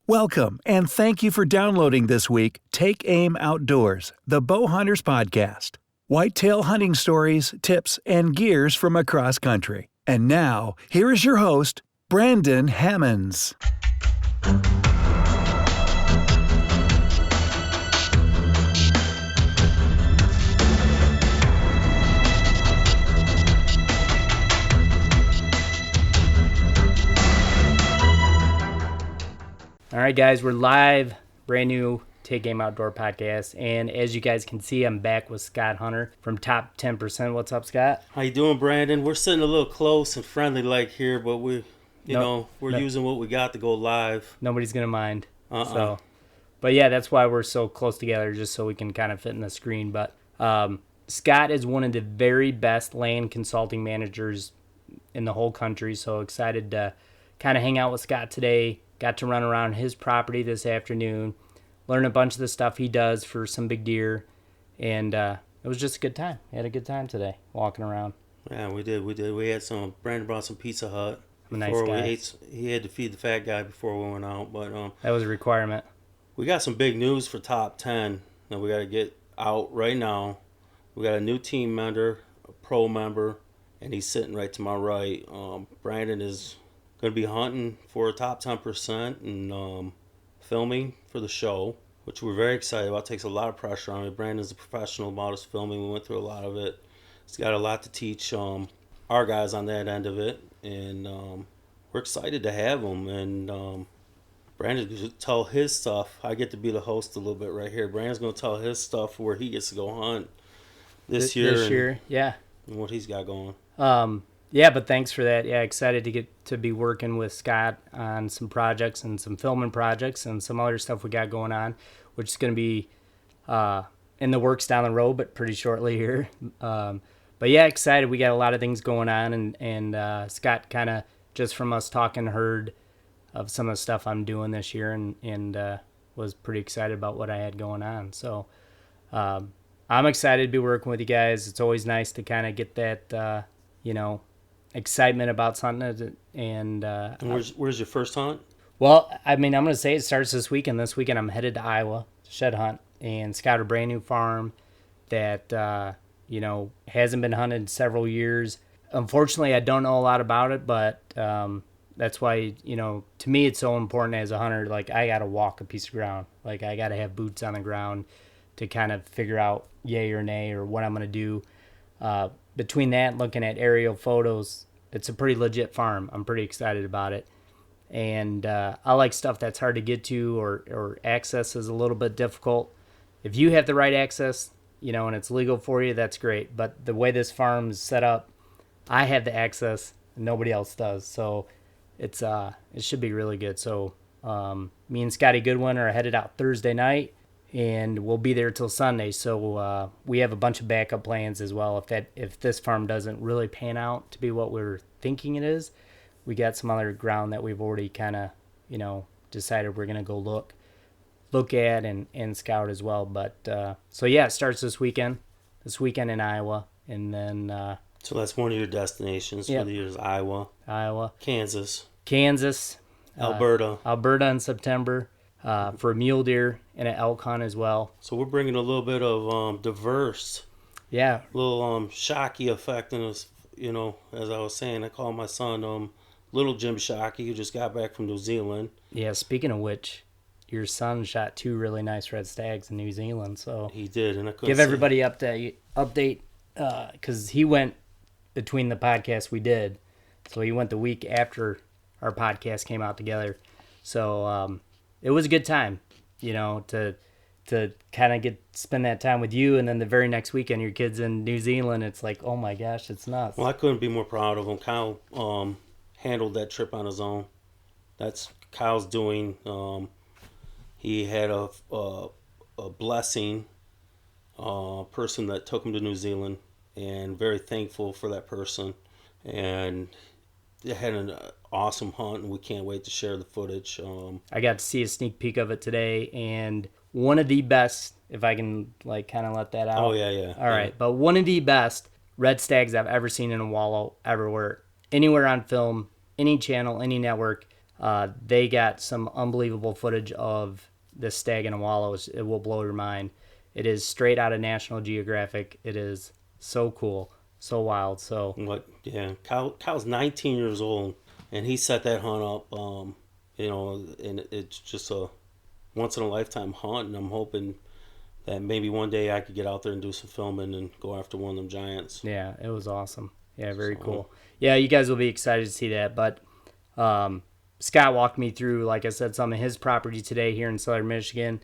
Welcome, and thank you for downloading this week Take Aim Outdoors, the Bow Hunters Podcast. Whitetail hunting stories, tips, and gears from across country. And now, here is your host, Brandon Hammonds. All right, guys, we're live, brand new Take Aim Outdoor podcast, and as you guys can see, I'm back with Scott Hunter from Top 10%. What's up, Scott? How you doing, Brandon? We're sitting a little close and friendly like here, but we're using what we got to go live. Nobody's gonna mind. But yeah, that's why we're so close together, just so we can kind of fit in the screen. But Scott is one of the very best land consulting managers in the whole country, so excited to kind of hang out with Scott today. Got to run around his property this afternoon, learn a bunch of the stuff he does for some big deer, and it was just a good time. We had a good time today walking around. Yeah, we did. We had some. Brandon brought some Pizza Hut. I'm a nice guy. He had to feed the fat guy before we went out, but that was a requirement. We got some big news for Top 10 that we got to get out right now. We got a new team member, a pro member, and he's sitting right to my right. Brandon is going to be hunting for a top 10% and filming for the show, which we're very excited about. It takes a lot of pressure on me. Brandon's a professional about his filming. We went through a lot of it. He's got a lot to teach our guys on that end of it, and we're excited to have him. And Brandon's going to tell his stuff. I get to be the host a little bit right here. Brandon's going to tell his stuff where he gets to go hunt this year. Yeah. And what he's got going. Yeah, but thanks for that. Yeah, excited to get to be working with Scott on some projects and some filming projects and some other stuff we got going on, which is going to be in the works down the road, but pretty shortly here. But yeah, excited. We got a lot of things going on, and Scott kind of, just from us talking, heard of some of the stuff I'm doing this year and was pretty excited about what I had going on. So I'm excited to be working with you guys. It's always nice to kind of get that, excitement about something. And where's your first hunt? Well, I mean, I'm going to say it starts this weekend. This weekend I'm headed to Iowa to shed hunt and scout a brand new farm that, hasn't been hunted in several years. Unfortunately, I don't know a lot about it, but that's why, to me it's so important as a hunter. Like, I got to walk a piece of ground. Like, I got to have boots on the ground to kind of figure out yay or nay or what I'm going to do. Between that and looking at aerial photos, it's a pretty legit farm. I'm pretty excited about it. And I like stuff that's hard to get to or access is a little bit difficult. If you have the right access, and it's legal for you, that's great. But the way this farm is set up, I have the access and nobody else does. So it should be really good. So me and Scotty Goodwin are headed out Thursday night, and we'll be there till Sunday. So we have a bunch of backup plans as well. If this farm doesn't really pan out to be what we're thinking it is, we got some other ground that we've already kind of, decided we're going to go look at and scout as well. But so yeah, it starts this weekend in Iowa, and then so that's one of your destinations for the year is Iowa, Kansas, Alberta in September. For a mule deer and an elk hunt as well. So we're bringing a little bit of diverse, little Shockey effect in us. As I was saying, I call my son Little Jim Shockey, who just got back from New Zealand. Yeah, speaking of which, your son shot 2 really nice red stags in New Zealand. So he did, and I couldn't give everybody update because he went between the podcasts we did. So he went the week after our podcast came out together. So it was a good time, to kind of spend that time with you, and then the very next weekend your kid's in New Zealand. It's like, oh my gosh, it's nuts. Well, I couldn't be more proud of him. Kyle handled that trip on his own. That's Kyle's doing. He had a blessing person that took him to New Zealand, and very thankful for that person. And they had an awesome hunt, and we can't wait to share the footage. I got to see a sneak peek of it today, and one of the best, if I can kind of let that out. Oh, yeah. All right, but one of the best red stags I've ever seen in a wallow, anywhere on film, any channel, any network. They got some unbelievable footage of the stag and a wallow. It will blow your mind. It is straight out of National Geographic. It is so cool, so wild. So Yeah, Kyle's 19 years old, and he set that hunt up. And it's just a once in a lifetime hunt, and I'm hoping that maybe one day I could get out there and do some filming and go after one of them giants. yeah, it was awesome. Yeah, very cool. Yeah, you guys will be excited to see that. But Scott walked me through, like I said, some of his property today here in Southern Michigan,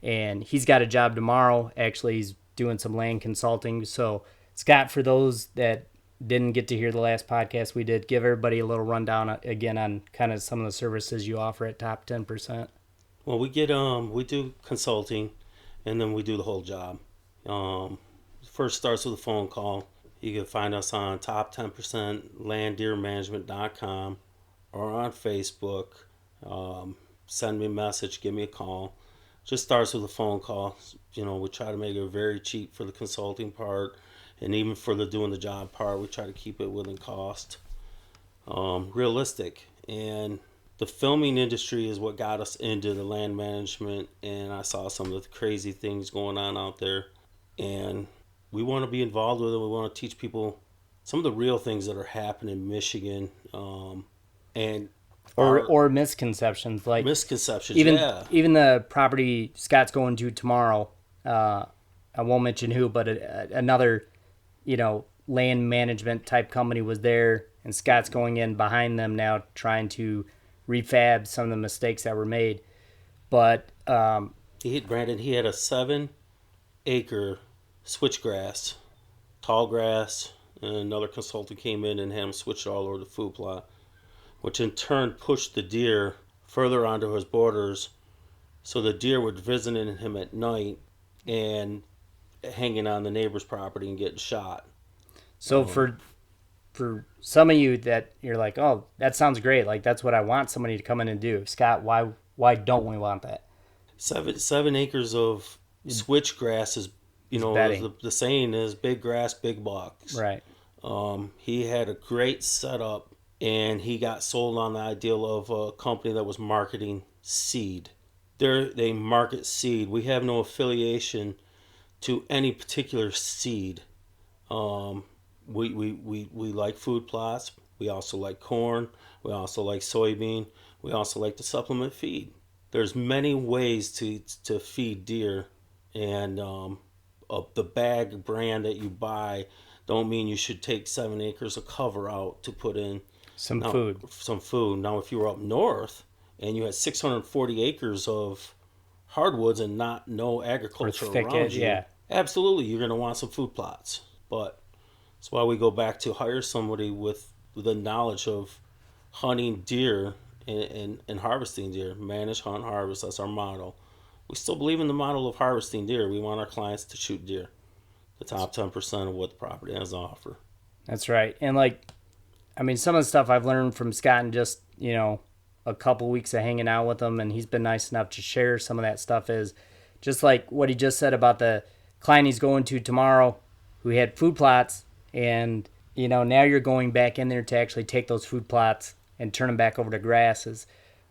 and he's got a job tomorrow. Actually, he's doing some land consulting. So, Scott, for those that didn't get to hear the last podcast we did, give everybody a little rundown again on kind of some of the services you offer at Top 10%. Well, we do consulting, and then we do the whole job. First starts with a phone call. You can find us on top10percentlanddeermanagement.com or on Facebook. Send me a message, give me a call. Just starts with a phone call. We try to make it very cheap for the consulting part, and even for the doing the job part, we try to keep it within cost. Realistic. And the filming industry is what got us into the land management, and I saw some of the crazy things going on out there, and we want to be involved with it. We want to teach people some of the real things that are happening in Michigan, and or misconceptions, like misconceptions. Even the property Scott's going to tomorrow. I won't mention who, but another land management type company was there, and Scott's going in behind them now, trying to refab some of the mistakes that were made. But he had a 7-acre switchgrass, tall grass, and another consultant came in and had him switch it all over the food plot, which in turn pushed the deer further onto his borders, so the deer would visit him at night and hanging on the neighbor's property and getting shot. So for some of you that you're like, oh, that sounds great, like that's what I want somebody to come in and do. Scott, why don't we want that? 7 acres of switchgrass is, the saying is big grass, big bucks. Right. He had a great setup, and he got sold on the ideal of a company that was marketing seed. They market seed. We have no affiliation to any particular seed. We like food plots. We also like corn. We also like soybean. We also like to supplement feed. There's many ways to feed deer, and the bag brand that you buy don't mean you should take 7 acres of cover out to put in some food. Now, if you were up north and you had 640 acres of hardwoods and no agriculture around you, yeah, absolutely, you're going to want some food plots. But that's why we go back to hire somebody with the knowledge of hunting deer and harvesting deer. Manage, hunt, harvest. That's our model. We still believe in the model of harvesting deer. We want our clients to shoot deer. The top 10% of what the property has to offer. That's right. And some of the stuff I've learned from Scott in just, a couple weeks of hanging out with him, and he's been nice enough to share some of that stuff, is just like what he just said about the client he's going to tomorrow who had food plots, and, now you're going back in there to actually take those food plots and turn them back over to grasses.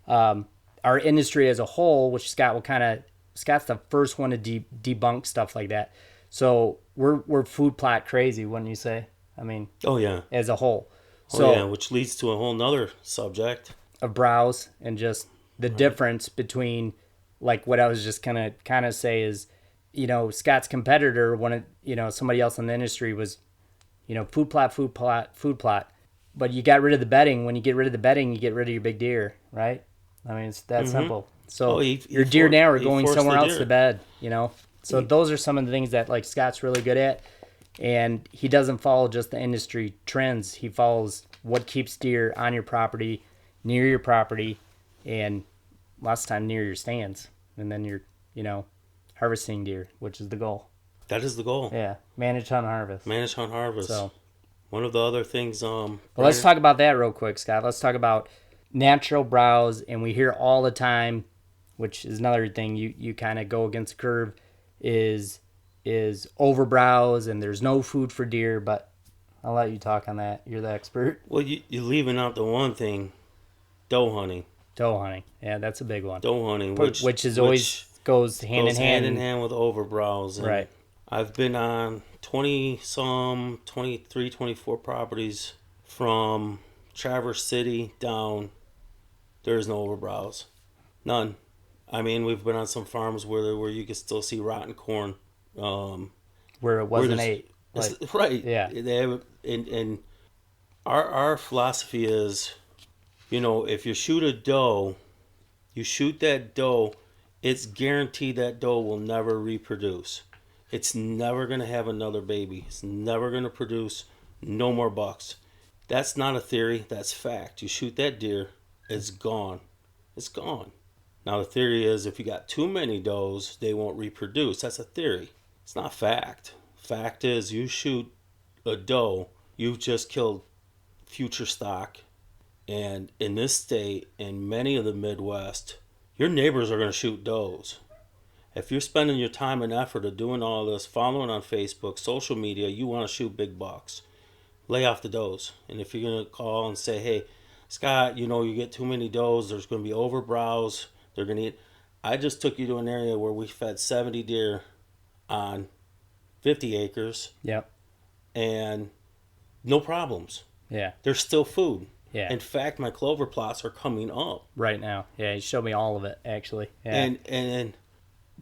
Our industry as a whole, which Scott's the first one to debunk stuff like that. So we're food plot crazy, wouldn't you say? Oh yeah, as a whole. So, yeah, which leads to a whole nother subject of browse, and just the difference between, like what I was just kind of say is, Scott's competitor, somebody else in the industry was, food plot. But you got rid of the bedding. When you get rid of the bedding, you get rid of your big deer, right? It's that simple. So your deer now are going somewhere else to bed, So those are some of the things that like Scott's really good at. And he doesn't follow just the industry trends. He follows what keeps deer on your property, near your property, and lots of time near your stands. And then you're, harvesting deer, which is the goal. That is the goal. Yeah. Manage, hunt, harvest. Manage, hunt, harvest. So one of the other things. Well, let's talk about that real quick, Scott. Let's talk about natural browse. And we hear all the time, which is another thing you kind of go against the curve, is over browse and there's no food for deer. But I'll let you talk on that. You're the expert. Well, you're leaving out the one thing: doe hunting. Doe hunting. Yeah, that's a big one. Doe hunting, Which is always goes hand in hand. hand in hand with overbrowse. And Right. I've been on 23, 24 properties from Traverse City down. There's no overbrowse. None. I mean, we've been on some farms where you can still see rotten corn. Where it wasn't there's- ate. Like, right. yeah. They have, and our philosophy is, if you shoot a doe, you shoot that doe, it's guaranteed that doe will never reproduce. It's never going to have another baby. It's never going to produce no more bucks. That's not a theory. That's fact. You shoot that deer, it's gone. It's gone. Now, the theory is if you got too many does, they won't reproduce. That's a theory. It's not fact. Fact is you shoot a doe, you've just killed future stock. And in this state, in many of the Midwest, your neighbors are going to shoot does. If you're spending your time and effort of doing all this, following on Facebook, social media, you want to shoot big bucks, lay off the does. And if you're going to call and say, hey, Scott, you get too many does, there's going to be overbrowse, they're going to eat. I just took you to an area where we fed 70 deer on 50 acres Yep. and no problems. Yeah. There's still food. Yeah. In fact, my clover plots are coming up. Right now. Yeah, you showed me all of it, actually. Yeah. And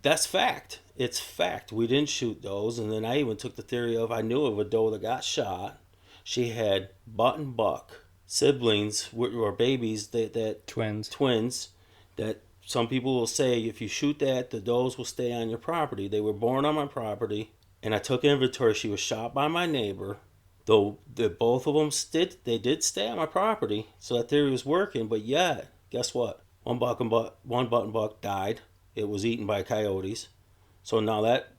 that's fact. It's fact. We didn't shoot those. And then I even took the theory of I knew of a doe that got shot. She had button buck siblings or babies that twins that some people will say if you shoot that, the does will stay on your property. They were born on my property, and I took inventory. She was shot by my neighbor. Though both of them did stay on my property, so that theory was working. But yet, guess what? One button buck died. It was eaten by coyotes. So now that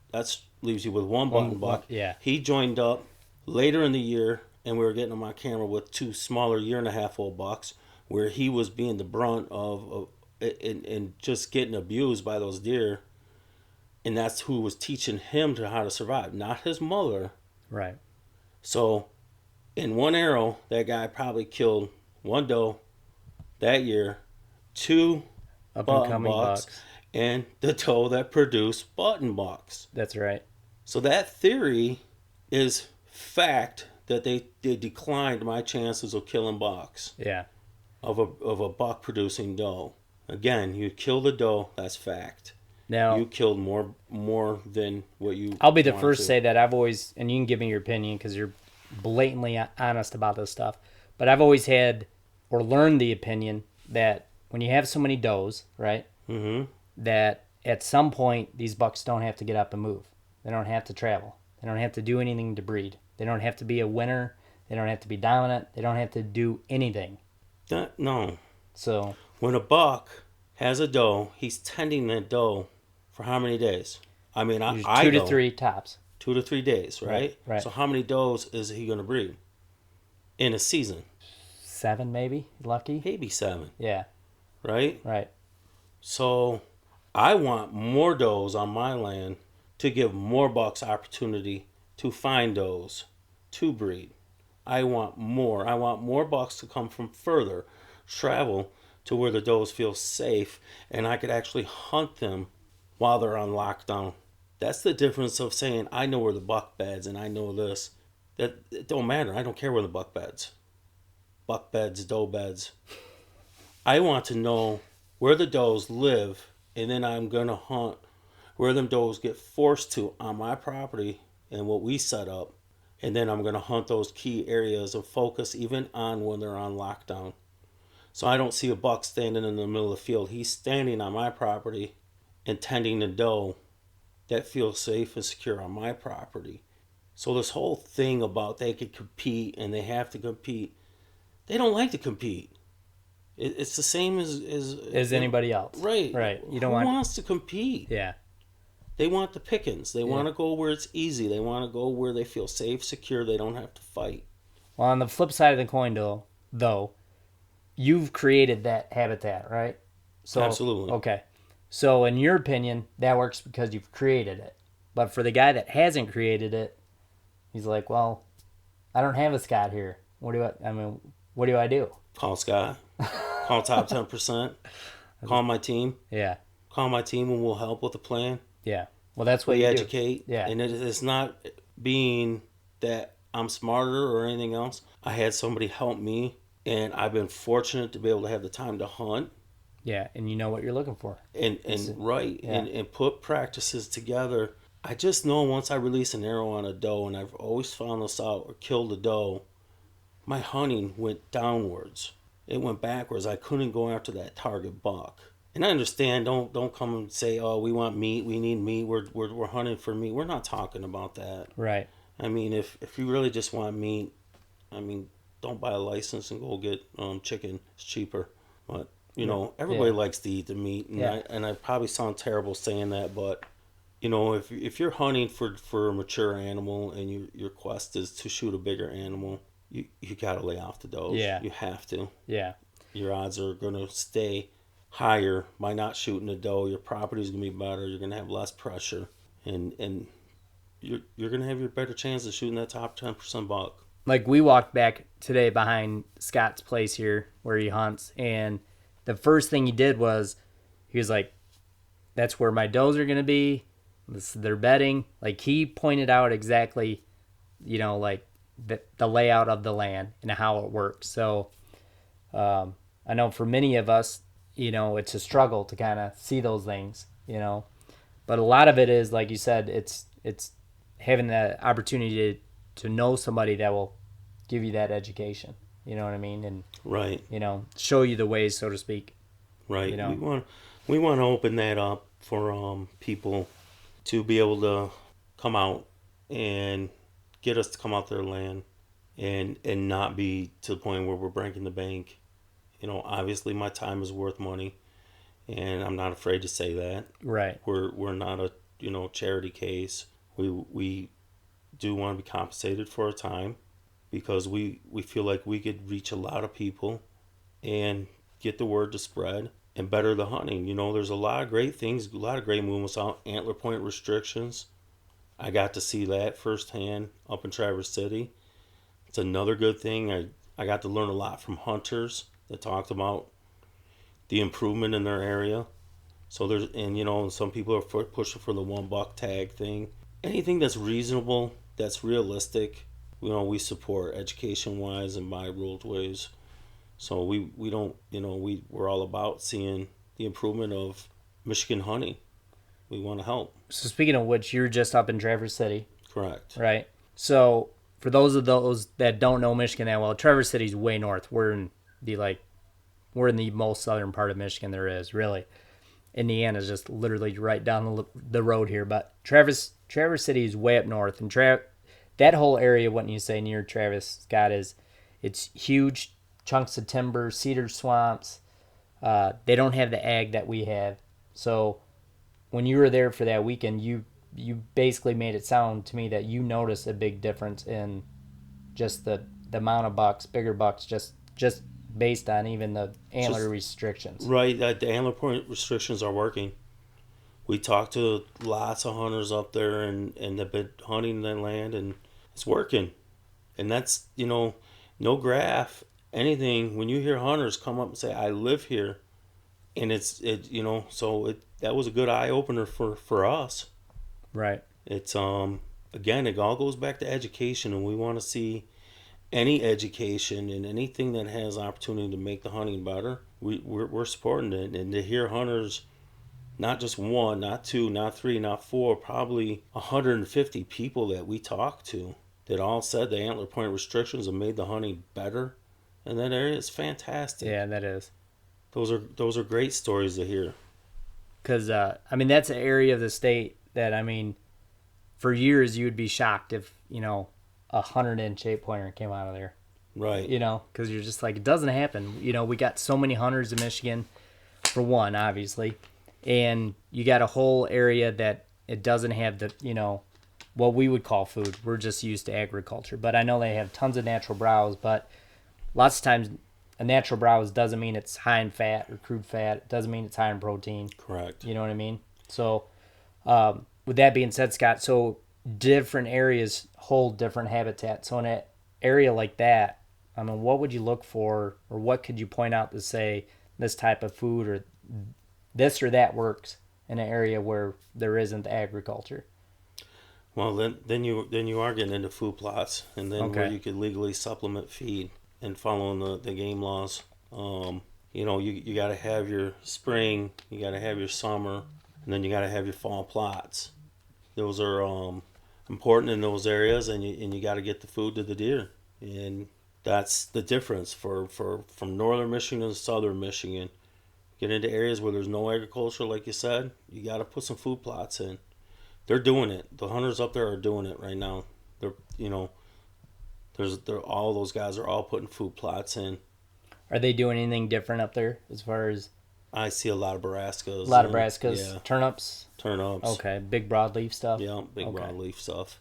leaves you with one button buck. Yeah. He joined up later in the year, and we were getting on my camera with two smaller 1.5-year-old bucks, where he was being the brunt of and just getting abused by those deer. And that's who was teaching him how to survive, not his mother. Right. So, in one arrow, that guy probably killed one doe that year, 2 button bucks, and the doe that produced button bucks. That's right. So that theory is fact that they declined my chances of killing bucks. Yeah. Of a buck producing doe. Again, you killed a doe. That's fact. Now you killed more than what you. I'll be the first to say that I've always, and you can give me your opinion because you're blatantly honest about this stuff, but I've always had or learned the opinion that when you have so many does, right, that at some point these bucks don't have to get up and move. They don't have to travel. They don't have to do anything to breed. They don't have to be a winner. They don't have to be dominant. They don't have to do anything. No. So when a buck has a doe, he's tending that doe for how many days? I mean, I 2 to 3 tops. 2 to 3 days, right? Right. So how many does is he going to breed in a season? 7 maybe, lucky. Maybe 7. Yeah. Right? Right. So I want more does on my land to give more bucks opportunity to find does to breed. I want more. I want more bucks to come from further, travel to where the does feel safe, and I could actually hunt them while they're on lockdown. That's the difference of saying, I know where the buck beds and I know this. That it don't matter. I don't care where the buck beds. Buck beds, doe beds. I want to know where the does live, and then I'm going to hunt where them does get forced to on my property and what we set up. And then I'm going to hunt those key areas and focus even on when they're on lockdown. So I don't see a buck standing in the middle of the field. He's standing on my property and tending the doe that feels safe and secure on my property. So this whole thing about they could compete and they have to compete, they don't like to compete. It's the same as anybody else. Right. Right. Who wants to compete? Yeah. They want the pickings. They want to go where it's easy. They want to go where they feel safe, secure. They don't have to fight. Well, on the flip side of the coin, though, you've created that habitat, right? So, Absolutely. Okay. So, in your opinion, that works because you've created it. But for the guy that hasn't created it, he's like, well, I don't have a Scott here. What do I do? Call Scott. Call top 10%. Call my team. Yeah. Call my team and we'll help with the plan. Yeah. Well, that's what We you educate. do. Yeah. And it's not being that I'm smarter or anything else. I had somebody help me, and I've been fortunate to be able to have the time to hunt. Yeah, and you know what you're looking for. And put practices together. I just know once I release an arrow on a doe, and I've always found this out, or killed a doe, my hunting went downwards. It went backwards. I couldn't go after that target buck. And I understand. Don't come and say, "Oh, we want meat. We need meat. We're hunting for meat." We're not talking about that. Right. I mean, if you really just want meat, I mean, don't buy a license and go get chicken. It's cheaper. But you know, everybody likes to eat the meat, and I probably sound terrible saying that, but you know, if you're hunting for a mature animal and your quest is to shoot a bigger animal, you gotta lay off the does. Yeah. You have to. Yeah. Your odds are gonna stay higher by not shooting a doe. Your property's gonna be better. You're gonna have less pressure, and you're gonna have your better chance of shooting that top 10% buck. Like we walked back today behind Scott's place here where he hunts, and the first thing he did was he was like, "That's where my does are gonna be. They're bedding." Like he pointed out exactly, you know, like the layout of the land and how it works. So I know for many of us, you know, it's a struggle to kind of see those things, you know, but a lot of it is, like you said, it's having the opportunity to know somebody that will give you that education, you know what I mean? And, right, you know, show you the ways, so to speak. Right. You know? We want to open that up for people to be able to come out and get us to come out their land and not be to the point where we're breaking the bank. You know, obviously my time is worth money, and I'm not afraid to say that. Right. We're not a, you know, charity case. We do want to be compensated for our time, because we feel like we could reach a lot of people and get the word to spread and better the hunting. You know, there's a lot of great things, a lot of great movements out. Antler point restrictions, I got to see that firsthand up in Traverse City. It's another good thing. I got to learn a lot from hunters that talked about the improvement in their area. So there's, and you know, some people are pushing for the $1 tag thing. Anything that's reasonable, that's realistic, you know, we support education wise and by ruled ways. So we don't, you know, we're all about seeing the improvement of Michigan hunting. We want to help. So speaking of which, you're just up in Traverse City. Correct. Right. So for those that don't know Michigan that well, Traverse City's way north. We're in the most southern part of Michigan there is, really. Indiana's just literally right down the road here, but Traverse City is way up north, and that whole area, wouldn't you say, near Travis, Scott, it's huge chunks of timber, cedar swamps. They don't have the ag that we have. So when you were there for that weekend, you basically made it sound to me that you noticed a big difference in just the amount of bucks, bigger bucks, just based on even the antler restrictions. Right, the antler point restrictions are working. We talked to lots of hunters up there, and they've been hunting that land, and it's working. And that's, you know, no graph, anything. When you hear hunters come up and say, "I live here," and you know, so that was a good eye opener for us. Right. It's again, it all goes back to education, and we want to see any education and anything that has opportunity to make the hunting better. We're supporting it, and to hear hunters, not just one, not two, not three, not four, probably 150 people that we talked to that all said the antler point restrictions have made the hunting better in that area. It's fantastic. Yeah, that is. Those are great stories to hear. Because, I mean, that's an area of the state that, I mean, for years you would be shocked if, you know, 100-inch 8-pointer came out of there. Right. You know, because you're just like, it doesn't happen. You know, we got so many hunters in Michigan, for one, obviously. And you got a whole area that it doesn't have the, you know, what we would call food. We're just used to agriculture. But I know they have tons of natural browse, but lots of times a natural browse doesn't mean it's high in fat or crude fat. It doesn't mean it's high in protein. Correct. You know what I mean? So with that being said, Scott, so different areas hold different habitats. So in an area like that, I mean, what would you look for, or what could you point out to say this type of food or this or that works in an area where there isn't agriculture. Well, then you are getting into food plots, and then where Okay. you could legally supplement feed and following the game laws. You got to have your spring, you got to have your summer, and then you got to have your fall plots. Those are important in those areas, and you got to get the food to the deer, and that's the difference from northern Michigan to southern Michigan. Get into areas where there's no agriculture, like you said, you got to put some food plots in. They're doing it. The hunters up there are doing it right now. They're all those guys are all putting food plots in. Are they doing anything different up there as far as I see a lot of brassicas. a lot of brassicas, Yeah. turnips? Turnips. Okay, big broadleaf stuff. Yeah, big Okay. broadleaf stuff.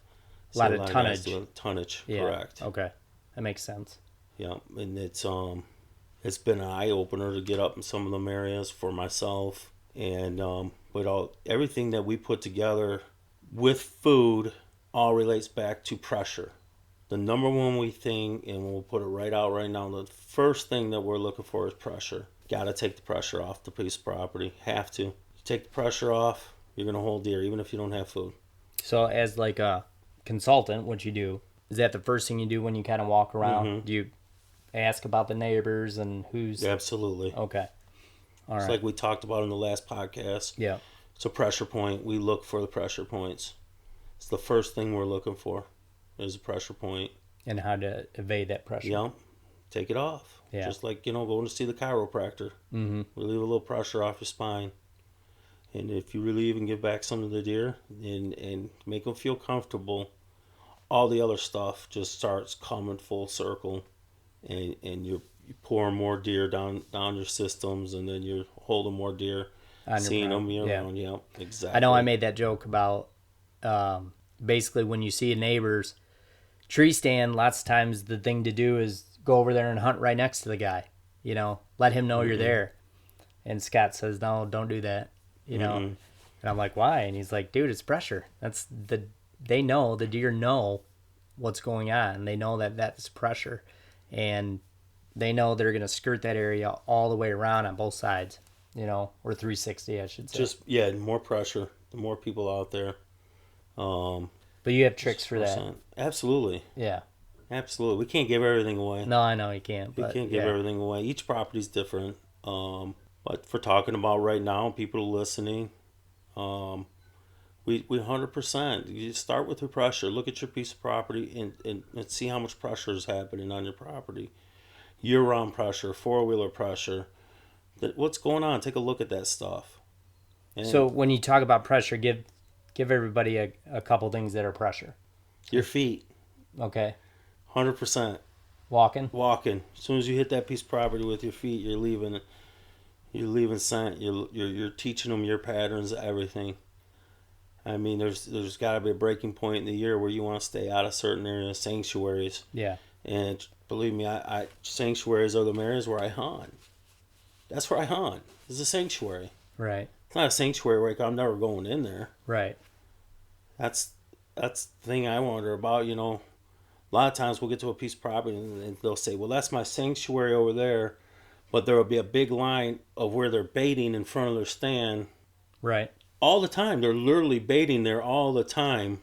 A lot See of guys tonnage. doing tonnage, Yeah. correct. Okay, that makes sense. Yeah, and it's been an eye opener to get up in some of them areas for myself, and everything that we put together with food all relates back to pressure. The number one thing, and we'll put it right out right now, the first thing that we're looking for is pressure. Got to take the pressure off the piece of property. Have to. You take the pressure off, you're going to hold deer, even if you don't have food. So, as like a consultant, what you do is that the first thing you do when you kind of walk around? Mhm. Do you ask about the neighbors and who's Absolutely. okay? All right. It's like we talked about in the last podcast. Yeah. It's a pressure point. We look for the pressure points. It's the first thing we're looking for is a pressure point. And how to evade that pressure. Yeah. Take it off. Yeah. Just like, going to see the chiropractor. Mm-hmm. Relieve a little pressure off your spine. And if you relieve and give back some to the deer and make them feel comfortable, all the other stuff just starts coming full circle. And you're pouring more deer down your systems, and then you're holding more deer, On your seeing them property, yeah. around. Yeah, exactly. I know I made that joke about basically when you see a neighbor's tree stand, lots of times the thing to do is go over there and hunt right next to the guy. Let him know you're there. And Scott says, no, don't do that. And I'm like, why? And he's like, dude, it's pressure. They know, the deer know what's going on. They know that that's pressure. And they know they're going to skirt that area all the way around on both sides, or 360, I should say. More pressure. The more people out there. But you have tricks for that. Absolutely. Yeah. Absolutely. We can't give everything away. No, I know you can't. We But can't give yeah. everything away. Each property's different. But for talking about right now, people listening, we 100%. You start with your pressure. Look at your piece of property and see how much pressure is happening on your property. Year-round pressure, four-wheeler pressure. What's going on? Take a look at that stuff. And So when you talk about pressure, give everybody a couple things that are pressure. your feet, Okay. 100%. Walking. Walking. As soon as you hit that piece of property with your feet, you're leaving scent. You're teaching them your patterns, everything. I mean, there's got to be a breaking point in the year where you want to stay out of certain areas, sanctuaries. Yeah. And believe me, I sanctuaries are the areas where I hunt. That's where I hunt. It's a sanctuary. Right. It's not a sanctuary where I'm never going in there. Right. That's the thing I wonder about. A lot of times we'll get to a piece of property and they'll say, well, that's my sanctuary over there. But there will be a big line of where they're baiting in front of their stand Right. all the time. They're literally baiting there all the time.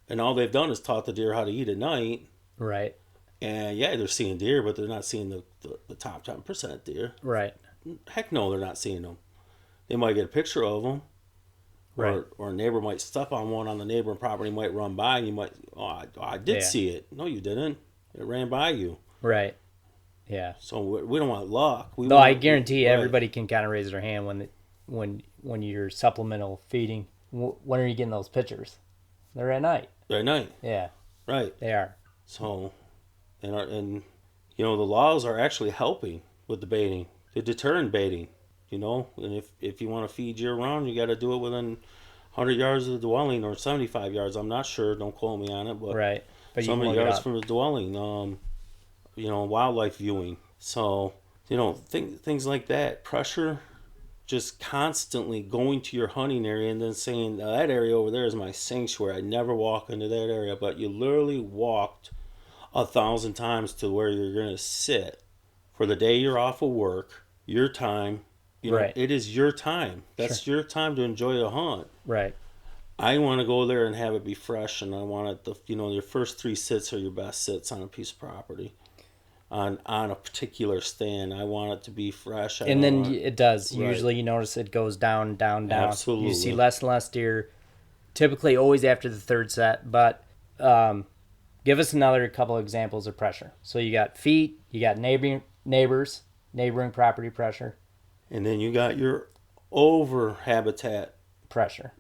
And all they've done is taught the deer how to eat at night. Right. And yeah, they're seeing deer, but they're not seeing the top 10% deer. Right. Heck no, they're not seeing them. They might get a picture of them. Right. Or a neighbor might step on one on the neighboring property, might run by, and you might, I did Yeah. see it. No, you didn't. It ran by you. Right. Yeah. So we don't want luck. Though I guarantee everybody can kind of raise their hand when you're supplemental feeding. When are you getting those pictures? They're at night. At night. Yeah, Right. they are. So, and the laws are actually helping with the baiting. They're deterring baiting. And if you want to feed year round, you got to do it within 100 yards of the dwelling or 75 yards. I'm not sure. Don't quote me on it, but Right. But so you many can look it yards up. from the dwelling. Wildlife viewing. So, things like that. Pressure, just constantly going to your hunting area and then saying, that area over there is my sanctuary. I never walk into that area. But you literally walked 1,000 times to where you're going to sit for the day you're off of work your time. You know, Right. it is your time. That's your time to enjoy a hunt. Right. I want to go there and have it be fresh, and I want it your first 3 sits are your best sits on a piece of property, on a particular stand. I want it to be fresh. And then it does. Right. Usually you notice it goes down, down, down. Absolutely. You see less and less deer, typically always after the third set. But give us another couple examples of pressure. So you got feet, you got neighboring property pressure. And then you got your over habitat Pressure.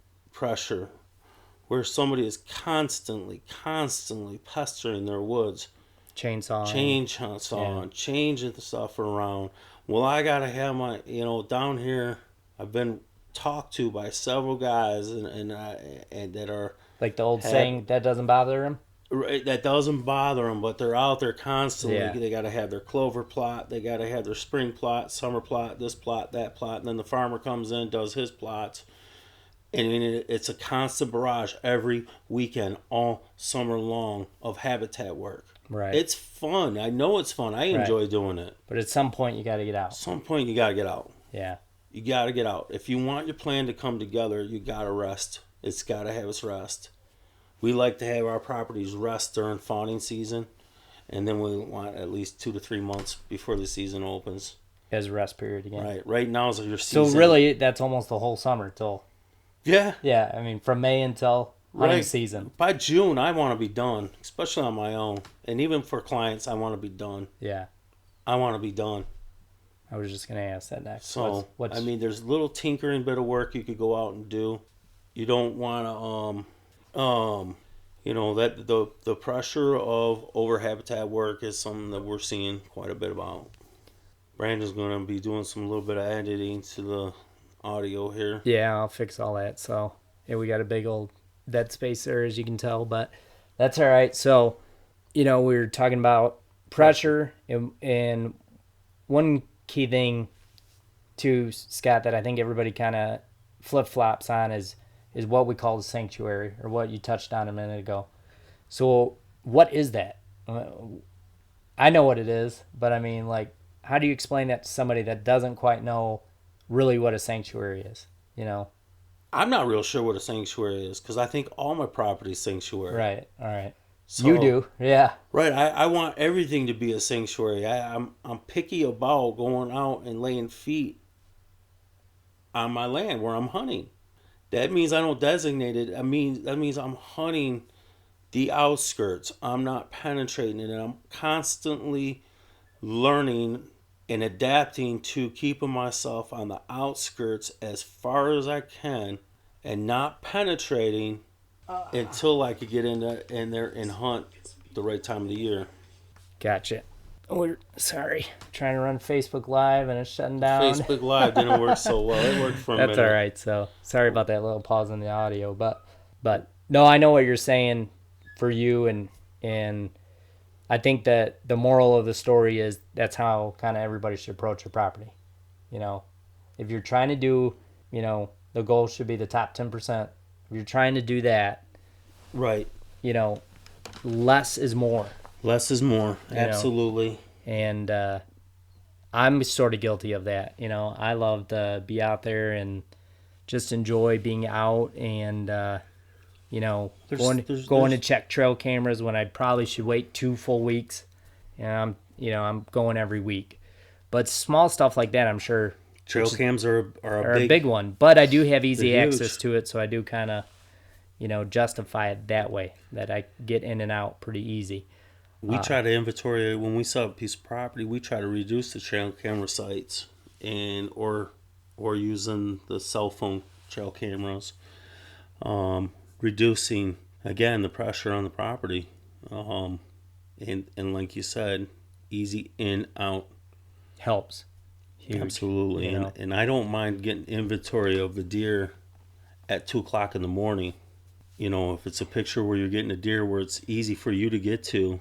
where somebody is constantly pestering their woods, Chainsaw. changing the stuff around. Well, I gotta have my, down here. I've been talked to by several guys and that are Like the old saying, that doesn't bother him. that doesn't bother them, but they're out there constantly. Yeah. They gotta have their clover plot, they gotta have their spring plot, summer plot, this plot, that plot, and then the farmer comes in, does his plots. I mean, it's a constant barrage every weekend, all summer long, of habitat work. Right. It's fun. I know it's fun. I enjoy doing it. But at some point you got to get out. At some point, you got to get out. Yeah. You got to get out. If you want your plan to come together, you got to rest. It's got to have its rest. We like to have our properties rest during fawning season, and then we want at least 2 to 3 months before the season opens. As a rest period again. Right. Right now is your season. So really, that's almost the whole summer till. Yeah. Yeah, I mean, from May until hunting season. By June, I want to be done, especially on my own. And even for clients, I want to be done. Yeah. I want to be done. I was just going to ask that next. So, What's I mean, there's little tinkering bit of work you could go out and do. You don't want to, that the pressure of over habitat work is something that we're seeing quite a bit about. Brandon's going to be doing some little bit of editing to the audio here. Yeah, I'll fix all that. So, yeah, we got a big old dead space there, as you can tell, but that's all right. So, we were talking about pressure, and one key thing too, Scott, that I think everybody kind of flip-flops on is what we call the sanctuary, or what you touched on a minute ago. So what is that? I know what it is, but I mean, like, how do you explain that to somebody that doesn't quite know really what a sanctuary is, I'm not real sure what a sanctuary is, because I think all my property is sanctuary. Right. All right. So, you do. Yeah. Right. I want everything to be a sanctuary. I'm picky about going out and laying feet on my land where I'm hunting. That means I don't designate it. That means I'm hunting the outskirts. I'm not penetrating it. And I'm constantly learning and adapting to keeping myself on the outskirts as far as I can and not penetrating until I could get in there and hunt the right time of the year. Gotcha. We're trying to run Facebook Live and it's shutting down. Facebook Live didn't work so well. It worked for a minute. That's all right. So sorry about that little pause in the audio, but no, I know what you're saying for you, and I think that the moral of the story is that's how kind of everybody should approach a property. If you're trying to do, the goal should be the top 10%. If you're trying to do that, right, less is more. Less is more. Absolutely. And I'm sort of guilty of that. I love to be out there and just enjoy being out and, going to check trail cameras when I probably should wait 2 full weeks. And I'm going every week. But small stuff like that, I'm sure. Trail cams are a big one. But I do have easy access to it, so I do kind of, justify it that way, that I get in and out pretty easy. We try to inventory when we sell a piece of property. We try to reduce the trail camera sites or using the cell phone trail cameras, reducing again the pressure on the property, and like you said, easy in out helps. Huge. Absolutely, and I don't mind getting inventory of the deer at 2:00 in the morning. If it's a picture where you're getting a deer where it's easy for you to get to,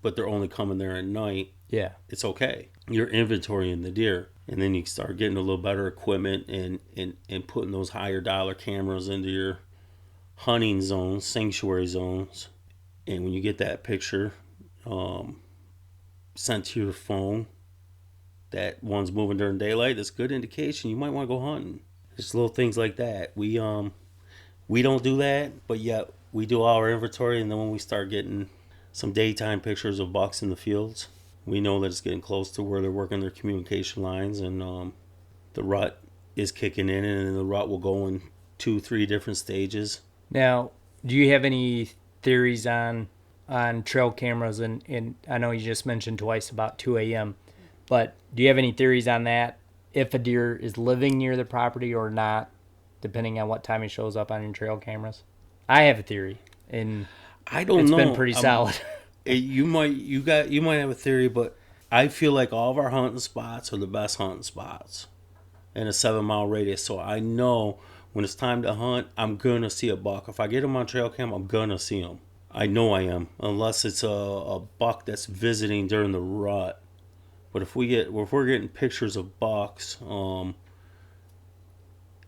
but they're only coming there at night, yeah, it's okay. You're inventorying the deer, and then you start getting a little better equipment and putting those higher dollar cameras into your hunting zones, sanctuary zones. And when you get that picture sent to your phone, that one's moving during daylight, that's a good indication you might want to go hunting. Just little things like that. We don't do that, but yet we do all our inventory, and then when we start getting some daytime pictures of bucks in the fields, we know that it's getting close to where they're working their communication lines, and the rut is kicking in, and the rut will go in 2-3 different stages. Now, do you have any theories on trail cameras? And I know you just mentioned twice about 2 a.m., but do you have any theories on that? If a deer is living near the property or not, depending on what time he shows up on your trail cameras? I have a theory, and I don't it's know. been pretty solid. You might have a theory, but I feel like all of our hunting spots are the best hunting spots in a 7-mile radius. So I know when it's time to hunt, I'm gonna see a buck. If I get him on trail cam, I'm gonna see him. I know I am, unless it's a buck that's visiting during the rut. But if we're getting pictures of bucks,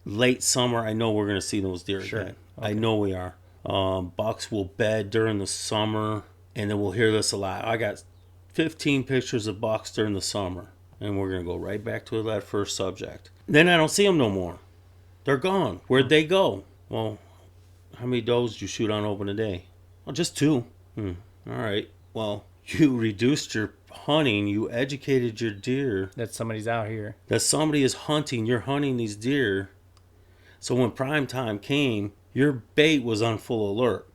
late summer, I know we're gonna see those deer Sure. again. Okay. I know we are. Bucks will bed during the summer, and then we'll hear this a lot. I got 15 pictures of bucks during the summer, and we're gonna go right back to that first subject. Then I don't see them no more. They're gone. Where'd they go? Well, how many does did you shoot on open a day? Well, just 2. All right. Well, you reduced your hunting. You educated your deer That somebody's out here. that somebody is hunting. You're hunting these deer. So when prime time came, your bait was on full alert,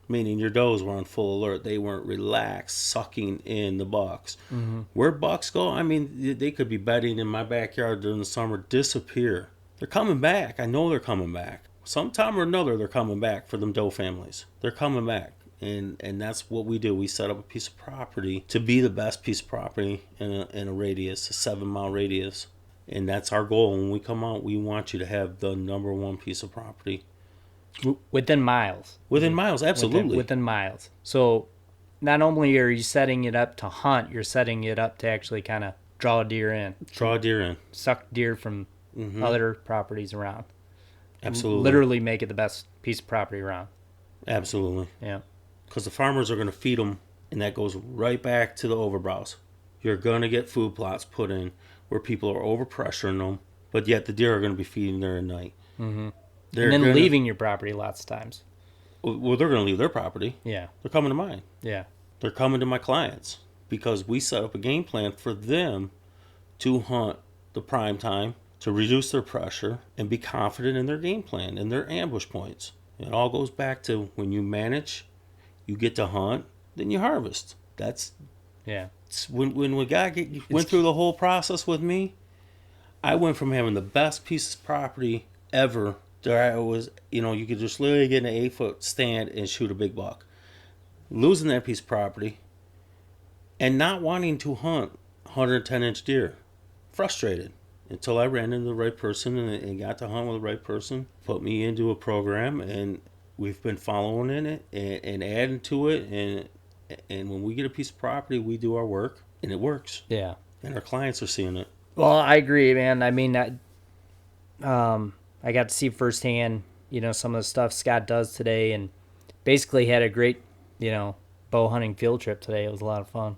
meaning your does were on full alert. They weren't relaxed, sucking in the bucks. Mm-hmm. Where bucks go, I mean, they could be bedding in my backyard during the summer, disappear. They're coming back. I know they're coming back. Sometime or another, they're coming back for them doe families. They're coming back. And that's what we do. We set up a piece of property to be the best piece of property in a radius, a 7-mile radius. And that's our goal. When we come out, we want you to have the number one piece of property. Within miles. Within miles, absolutely. Within miles. So not only are you setting it up to hunt, you're setting it up to actually kind of draw a deer in. Draw a deer in. Suck deer from other properties around. Absolutely. Literally make it the best piece of property around. Absolutely. Yeah. Because the farmers are going to feed them, and that goes right back to the overbrowse. You're going to get food plots put in where people are overpressuring them, but yet the deer are going to be feeding there at night. Mm-hmm. And then leaving your property lots of times. Well, they're going to leave their property. Yeah. They're coming to mine. Yeah. They're coming to my clients because we set up a game plan for them to hunt the prime time, to reduce their pressure, and be confident in their game plan and their ambush points. It all goes back to when you manage, you get to hunt, then you harvest. That's when a guy went through the whole process with me. I went from having the best piece of property ever. There I was, you could just literally get in an 8-foot stand and shoot a big buck. Losing that piece of property and not wanting to hunt 110-inch deer. Frustrated until I ran into the right person and got to hunt with the right person. Put me into a program, and we've been following in it and adding to it. And when we get a piece of property, we do our work, and it works. Yeah. And our clients are seeing it. Well, I agree, man. I mean, I got to see firsthand, some of the stuff Scott does today, and basically had a great, bow hunting field trip today. It was a lot of fun.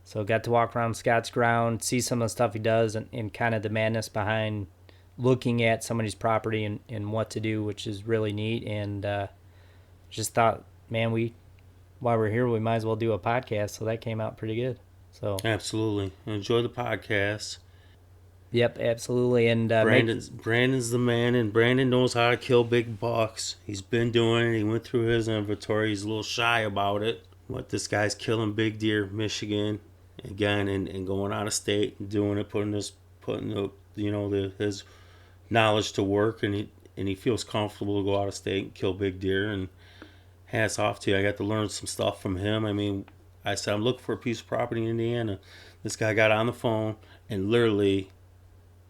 So got to walk around Scott's ground, see some of the stuff he does, and kind of the madness behind looking at somebody's property and what to do, which is really neat. And just thought, man, while we're here, we might as well do a podcast. So that came out pretty good. So Absolutely. Enjoy the podcast. Yep, absolutely. And Brandon's the man, and Brandon knows how to kill big bucks. He's been doing it. He went through his inventory. He's a little shy about it. What this guy's killing big deer, Michigan, again, and going out of state and doing it, putting his knowledge to work, and he feels comfortable to go out of state and kill big deer. And hats off to you. I got to learn some stuff from him. I mean, I said I'm looking for a piece of property in Indiana. This guy got on the phone and literally,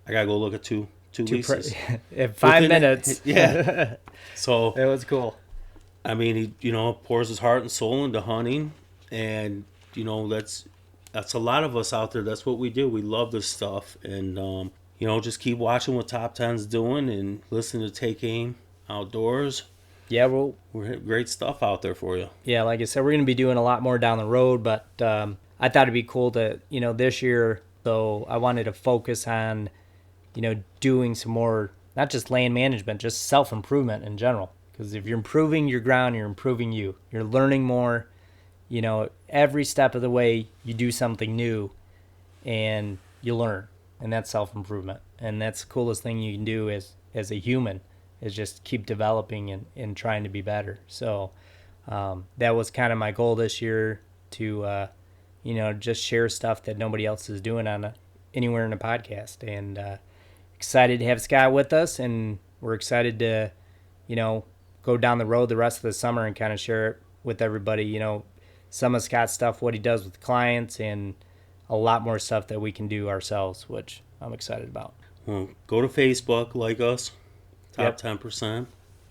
I gotta go look at two leases in 5 minutes. Yeah. So it was cool. I mean, he pours his heart and soul into hunting, and that's a lot of us out there. That's what we do. We love this stuff, and just keep watching what Top 10's doing and listen to Take Aim Outdoors. Yeah, we're hitting great stuff out there for you. Yeah, like I said, we're going to be doing a lot more down the road, but I thought it'd be cool to, this year, So I wanted to focus on, doing some more, not just land management, just self-improvement in general. Because if you're improving your ground, you're improving you. You're learning more. Every step of the way you do something new and you learn. And that's self-improvement. And that's the coolest thing you can do as a human, is just keep developing and trying to be better. So that was kind of my goal this year, to just share stuff that nobody else is doing anywhere in the podcast. And excited to have Scott with us, and we're excited to go down the road the rest of the summer and kind of share it with everybody, some of Scott's stuff, what he does with clients, and a lot more stuff that we can do ourselves, which I'm excited about. Well, go to Facebook, like us, top 10%.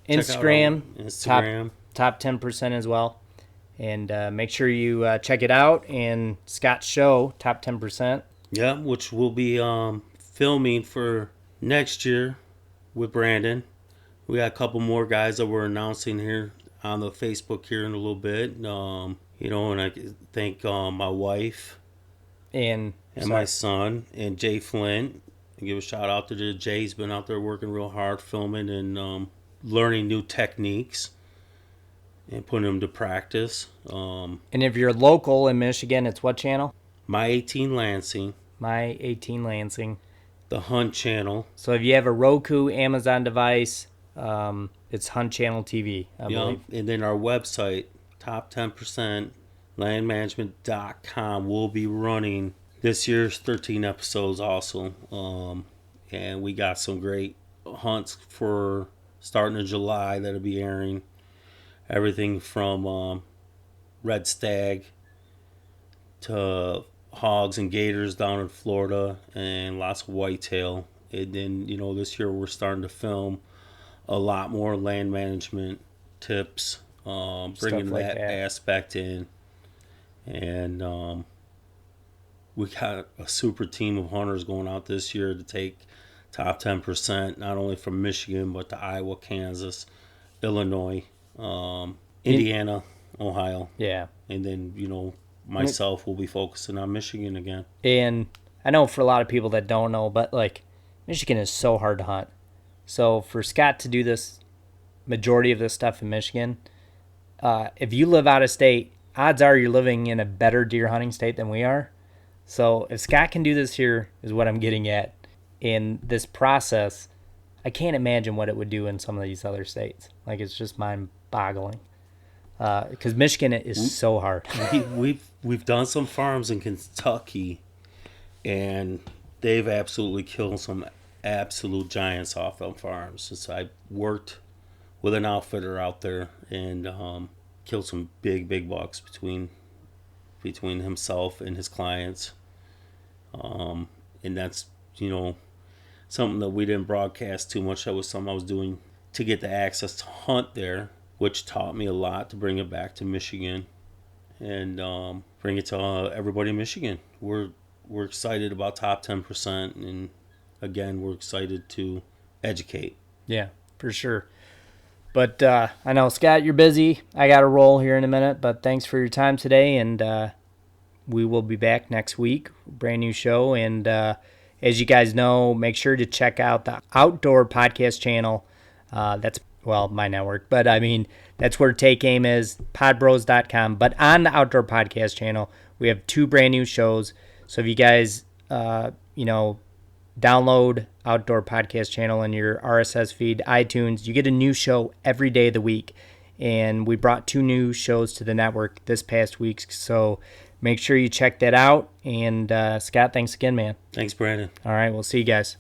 Instagram, top 10% as well. And make sure you check it out. And Scott's show, Top 10%. Yeah, which we'll be filming for next year with Brandon. We got a couple more guys that we're announcing here on the Facebook here in a little bit. And I thank my wife and my son and Jay Flint. And give a shout out to Jay. He's been out there working real hard, filming and learning new techniques and putting them to practice. And if you're local in Michigan, it's what channel? My 18 Lansing. My 18 Lansing. The Hunt Channel. So if you have a Roku, Amazon device, it's Hunt Channel TV, I believe. And then our website, top 10%, landmanagement.com, will be running this year's 13 episodes also. And we got some great hunts for starting in July that'll be airing. Everything from red stag to hogs and gators down in Florida, and lots of whitetail. And then, this year we're starting to film a lot more land management tips, bringing that aspect in. And we got a super team of hunters going out this year to take top 10%, not only from Michigan, but to Iowa, Kansas, Illinois, Indiana, Ohio. Yeah. And then, myself will be focusing on Michigan again. And I know for a lot of people that don't know, but Michigan is so hard to hunt. So for Scott to do this, majority of this stuff in Michigan, if you live out of state, odds are you're living in a better deer hunting state than we are. So if Scott can do this here, is what I'm getting at, in this process, I can't imagine what it would do in some of these other states. It's just mind-boggling. Because Michigan is so hard. We've done some farms in Kentucky, and they've absolutely killed some absolute giants off on farms. Since I worked with an outfitter out there and killed some big bucks between himself and his clients. And that's something that we didn't broadcast too much. That was something I was doing to get the access to hunt there, which taught me a lot to bring it back to Michigan and bring it to everybody in Michigan. We're excited about top 10%, and again, we're excited to educate. Yeah, for sure. But I know, Scott, you're busy. I got to roll here in a minute, but thanks for your time today, and we will be back next week. Brand new show, and as you guys know, make sure to check out the Outdoor Podcast channel. That's my network, but that's where Take Aim is, podbros.com. But on the Outdoor Podcast channel, we have 2 brand new shows. So if you guys, download Outdoor Podcast channel in your RSS feed, iTunes, you get a new show every day of the week. And we brought 2 new shows to the network this past week. So make sure you check that out. And Scott, thanks again, man. Thanks, Brandon. All right, we'll see you guys.